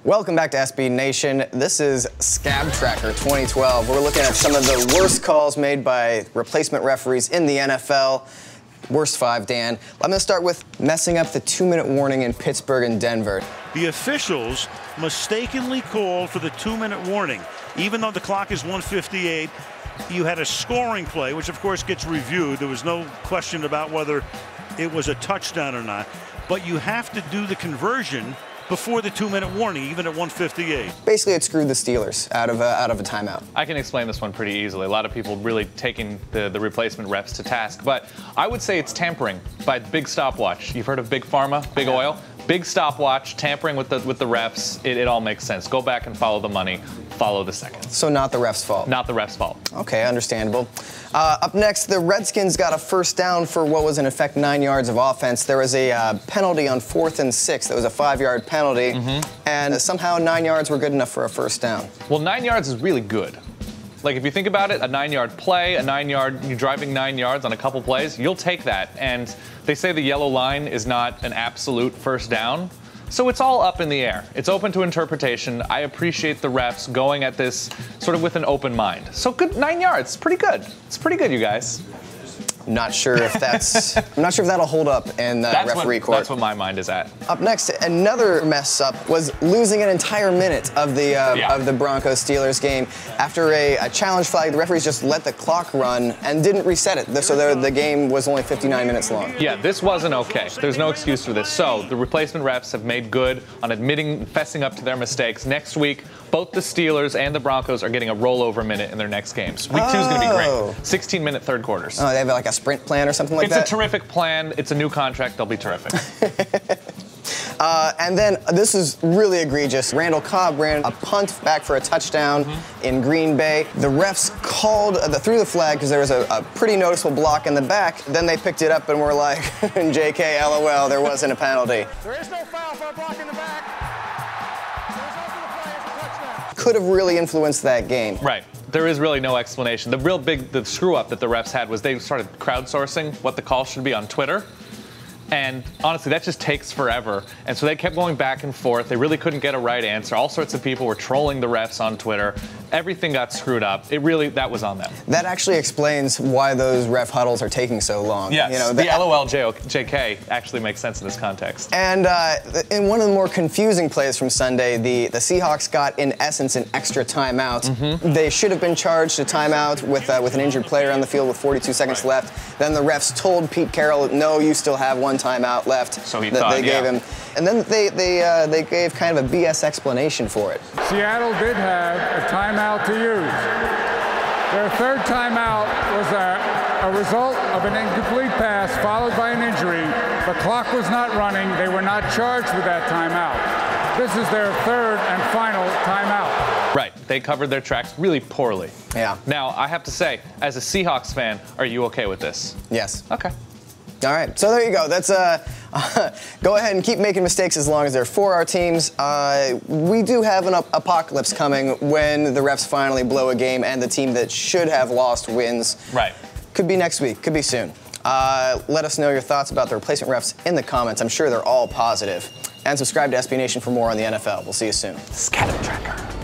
Welcome back to SB Nation. This is Scab Tracker 2012. We're looking at some of the worst calls made by replacement referees in the NFL. Worst 5, Dan. I'm going to start with messing up the 2-minute warning in Pittsburgh and Denver. The officials mistakenly called for the 2-minute warning. Even though the clock is 1:58, you had a scoring play, which of course gets reviewed. There was no question about whether it was a touchdown or not. But you have to do the conversion before the 2-minute warning, even at 1:58. Basically, it screwed the Steelers out of a timeout. I can explain this one pretty easily. A lot of people really taking the replacement refs to task, but I would say it's tampering by big stopwatch. You've heard of big pharma, big oil, big stopwatch, tampering with the refs. It all makes sense. Go back and follow the money. Follow the seconds. So not the ref's fault. Not the ref's fault. Okay, understandable. Up next, the Redskins got a first down for what was in effect 9 yards of offense. There was a penalty on 4th and 6. That was a 5-yard penalty, and somehow 9 yards were good enough for a first down. Well, 9 yards is really good. Like, if you think about it, a 9-yard play, you're driving 9 yards on a couple plays, you'll take that. And they say the yellow line is not an absolute first down. So it's all up in the air. It's open to interpretation. I appreciate the refs going at this sort of with an open mind. So good, 9 yards, pretty good. It's pretty good, you guys. I'm not sure if that'll hold up in referee court. That's what my mind is at. Up next, another mess up was losing an entire minute of the Broncos-Steelers game. After a challenge flag, the referees just let the clock run and didn't reset it. So the game was only 59 minutes long. Yeah, this wasn't okay. There's no excuse for this. So the replacement refs have made good on fessing up to their mistakes. Next week, both the Steelers and the Broncos are getting a rollover minute in their next games. Week 2 is going to be great. 16-minute third quarters. Oh, they have like a sprint plan or something like that? It's a terrific plan. It's a new contract. They'll be terrific. And then this is really egregious. Randall Cobb ran a punt back for a touchdown in Green Bay. The refs threw the flag because there was a pretty noticeable block in the back. Then they picked it up and were like, JK, LOL, there wasn't a penalty. There is no foul for a block in the back. The result of the play is a touchdown. Could have really influenced that game. Right. There is really no explanation. The screw up that the refs had was they started crowdsourcing what the call should be on Twitter. And honestly, that just takes forever. And so they kept going back and forth. They really couldn't get a right answer. All sorts of people were trolling the refs on Twitter. Everything got screwed up. That was on them. That actually explains why those ref huddles are taking so long. Yes, the LOL JK actually makes sense in this context. And in one of the more confusing plays from Sunday, the Seahawks got, in essence, an extra timeout. They should have been charged a timeout with an injured player on the field with 42 seconds left. Then the refs told Pete Carroll, no, you still have one timeout left. So he thought, they gave him. And then they gave kind of a BS explanation for it. Seattle did have a timeout to use. Their third timeout was a result of an incomplete pass followed by an injury. The clock was not running. They were not charged with that timeout. This is their third and final timeout. Right. They covered their tracks really poorly. Yeah. Now, I have to say, as a Seahawks fan, are you okay with this? Yes. Okay. All right, so there you go. That's go ahead and keep making mistakes as long as they're for our teams. We do have an apocalypse coming when the refs finally blow a game and the team that should have lost wins. Right. Could be next week, could be soon. Let us know your thoughts about the replacement refs in the comments. I'm sure they're all positive. And subscribe to SB Nation for more on the NFL. We'll see you soon. Scatter Tracker.